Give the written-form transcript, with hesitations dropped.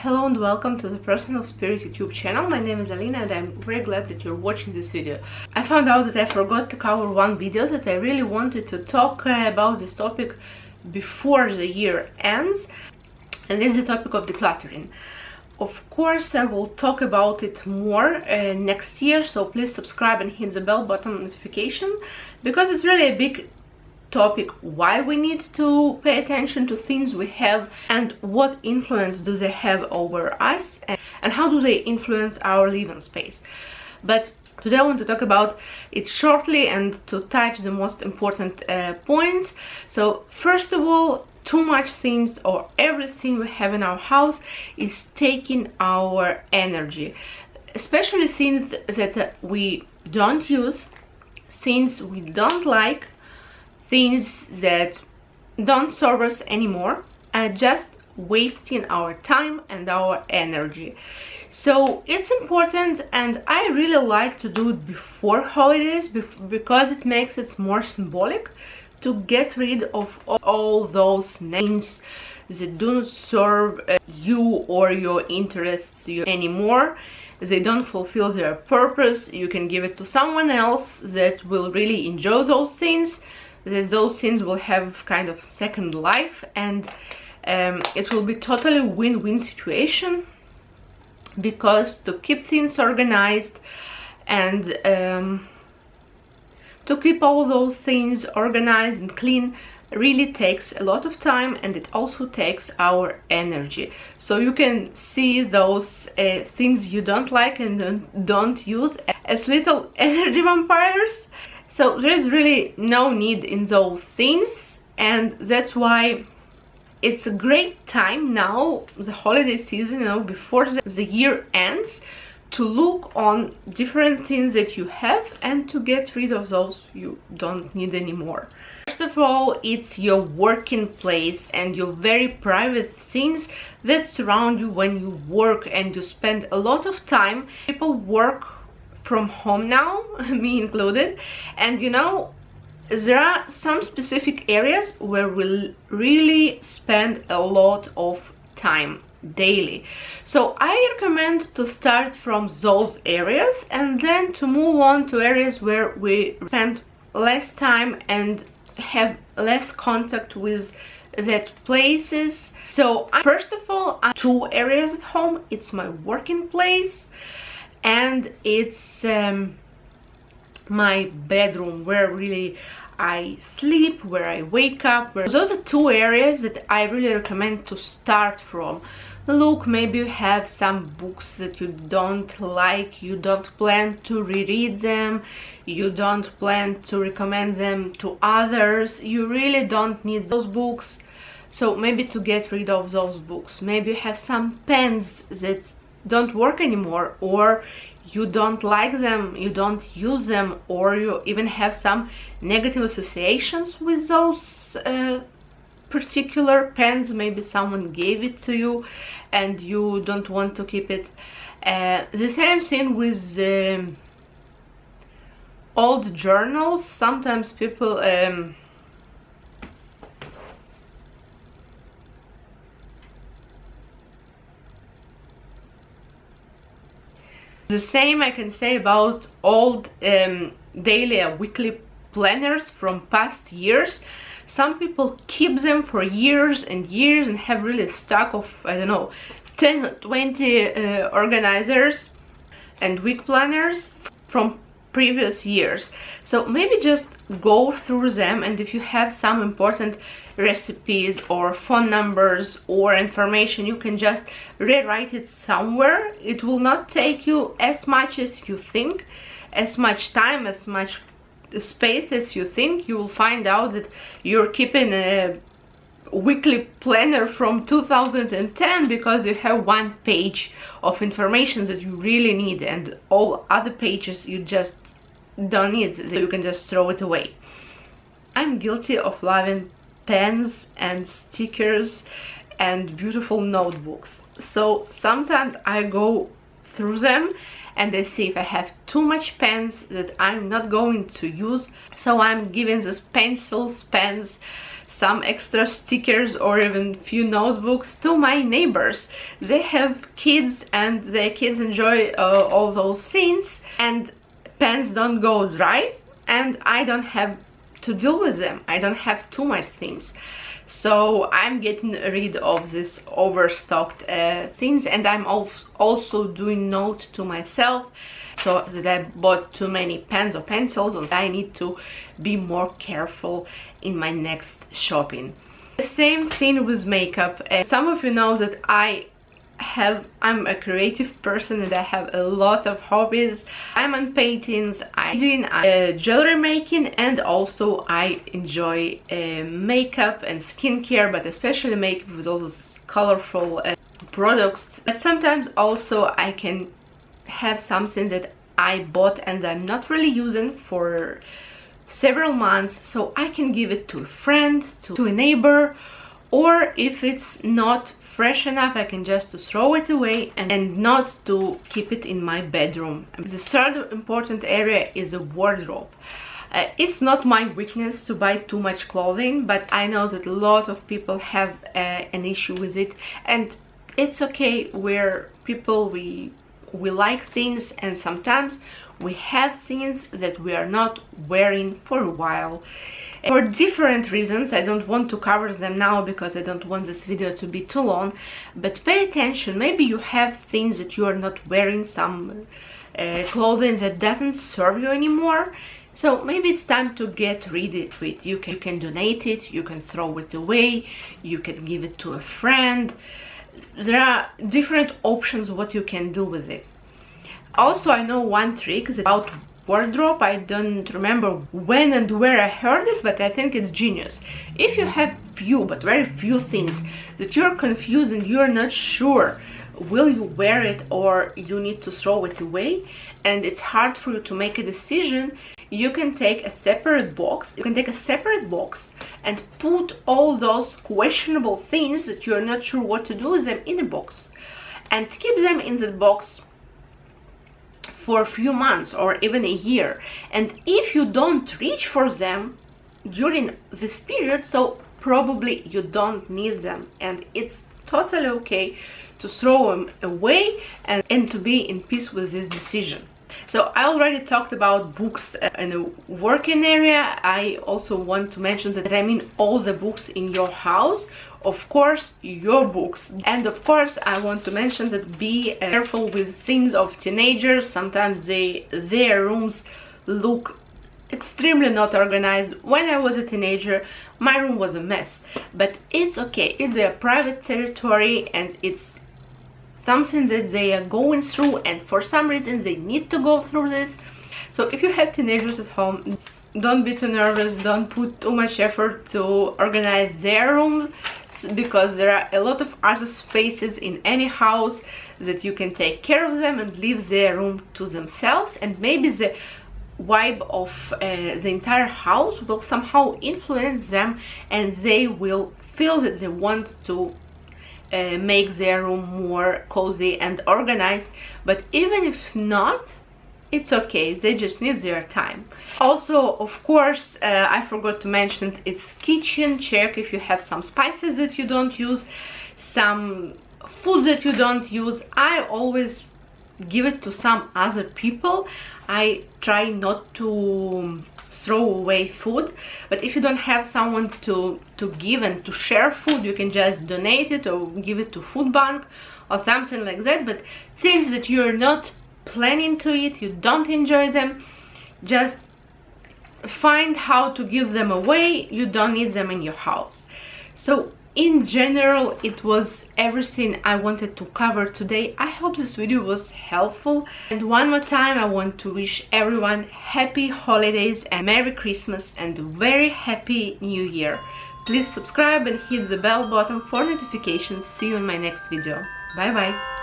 Hello and welcome to the Personal Spirit YouTube channel. My name is Alina and I'm very glad that you're watching this video. I found out that I forgot to cover one video that I really wanted to talk about this topic before the year ends, and this is the topic of decluttering. Of course, I will talk about it more next year, so please subscribe and hit the bell button notification, because it's really a big topic why we need to pay attention to things we have and what influence do they have over us and how do they influence our living space. But today I want to talk about it shortly and to touch the most important points. So first of all, too much things or everything we have in our house is taking our energy, especially things that we don't use, things we don't like, things that don't serve us anymore, and just wasting our time and our energy. So it's important, and I really like to do it before holidays because it makes it more symbolic to get rid of all those things that don't serve you or your interests anymore. They don't fulfill their purpose. You can give it to someone else that will really enjoy those things, that those things will have kind of second life, and it will be totally win-win situation, because to keep things organized and to keep all those things organized and clean really takes a lot of time, and it also takes our energy. So you can see those things you don't like and don't use as little energy vampires. So there's really no need in those things, and that's why it's a great time now, the holiday season, before the year ends, to look on different things that you have and to get rid of those you don't need anymore. First of all, it's your working place and your very private things that surround you when you work and you spend a lot of time. People work from home now, me included, and there are some specific areas where we really spend a lot of time daily. So I recommend to start from those areas and then to move on to areas where we spend less time and have less contact with that places. So first of all, I have two areas at home. It's my working place and it's my bedroom, where really I sleep, where I wake up. Those are two areas that I really recommend to start from. Look, maybe you have some books that you don't like, you don't plan to reread them, you don't plan to recommend them to others, you really don't need those books, so maybe to get rid of those books. Maybe you have some pens that don't work anymore, or you don't like them, you don't use them, or you even have some negative associations with those particular pens. Maybe someone gave it to you and you don't want to keep it. The same thing with old journals. Sometimes people the same I can say about old daily or weekly planners from past years. Some people keep them for years and years and have really stock of, I don't know, 10 or 20 organizers and week planners from previous years. So maybe just go through them, and if you have some important recipes or phone numbers or information, you can just rewrite it somewhere. It will not take you as much as you think, as much time, as much space as you think. You will find out that you're keeping a weekly planner from 2010 because you have one page of information that you really need, and all other pages you just don't need, so you can just throw it away. I'm guilty of loving pens and stickers and beautiful notebooks, so sometimes I go through them and I see if I have too much pens that I'm not going to use, so I'm giving these pencils, pens, some extra stickers or even few notebooks to my neighbors. They have kids and their kids enjoy all those things, and pens don't go dry and I don't have to deal with them. I don't have too much things. So I'm getting rid of this overstocked things, and I'm also doing notes to myself so that I bought too many pens or pencils, and I need to be more careful in my next shopping. The same thing with makeup. Some of you know that I'm a creative person and I have a lot of hobbies. I'm on paintings, I'm doing jewelry making, and also I enjoy makeup and skincare, but especially makeup with all those colorful products. But sometimes also I can have something that I bought and I'm not really using for several months, so I can give it to a friend, to a neighbor, or if it's not fresh enough, I can just throw it away and not to keep it in my bedroom. The third important area is a wardrobe. It's not my weakness to buy too much clothing, but I know that a lot of people have an issue with it, and it's okay. We're people, we like things, and sometimes we have things that we are not wearing for a while for different reasons. I don't want to cover them now because I don't want this video to be too long, but pay attention. Maybe you have things that you are not wearing, some clothing that doesn't serve you anymore, so maybe it's time to get rid of it. You can donate it, you can throw it away, you can give it to a friend. There are different options what you can do with it. Also, I know one trick about wardrobe. I don't remember when and where I heard it, but I think it's genius. If you have few, but very few things that you're confused and you're not sure will you wear it or you need to throw it away, and it's hard for you to make a decision, you can take a separate box. You can take a separate box and put all those questionable things that you're not sure what to do with them in a box, and keep them in the box for a few months or even a year. And if you don't reach for them during this period, so probably you don't need them, and it's totally okay to throw them away and to be in peace with this decision. So I already talked about books in the working area. I also want to mention that I mean all the books in your house, of course your books. And of course I want to mention that be careful with things of teenagers. Sometimes their rooms look extremely not organized. When I was a teenager, my room was a mess, but it's okay. It's their private territory and it's something that they are going through, and for some reason they need to go through this. So if you have teenagers at home, don't be too nervous, don't put too much effort to organize their rooms, because there are a lot of other spaces in any house that you can take care of them and leave their room to themselves, and maybe the vibe of the entire house will somehow influence them and they will feel that they want to make their room more cozy and organized. But even if not, it's okay, they just need their time. Also, of course, I forgot to mention, it's kitchen check. If you have some spices that you don't use, some food that you don't use, I always give it to some other people. I try not to throw away food, but if you don't have someone to give and to share food, you can just donate it or give it to food bank or something like that. But things that you're not planning to eat, you don't enjoy them, just find how to give them away. You don't need them in your house. So in general, it was everything I wanted to cover today. I hope this video was helpful, and one more time I want to wish everyone happy holidays and Merry Christmas and a very happy New Year. Please subscribe and hit the bell button for notifications. See you in my next video. Bye bye.